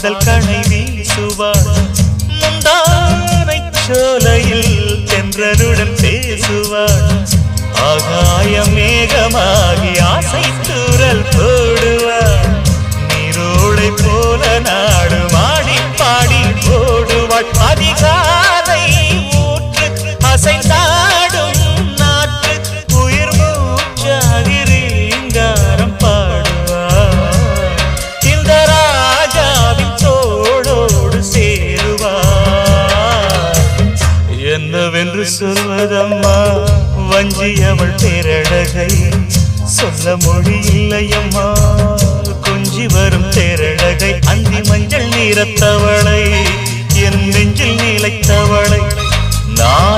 காதல் கணை வீசுவாள் முந்தானை சோலையில் தென்றலுடன் பேசுவாள் ஆகாய மேகமாகி ஆசை தூரல் போடுவாள் நீரோடை போல நாடு மாடி பாடி போடுவாள் அதிகாலை ஊற்று அசைந்தாடும் நாட்டு உயிர் மூச்சாகி ரீங்காரம் பாடுவாள் இந்த ராஜாவின் தோளோடு சேருவாள் என்னவென்று சொல்வதம்மா வஞ்சி அவள் பேரழகை சொல்ல மொழி இல்லையம்மா கொஞ்சி வரும் தேரழகை அந்தி மஞ்சள் நீரத்தவளை என் நெஞ்சில் நிலைத்தவளை நான்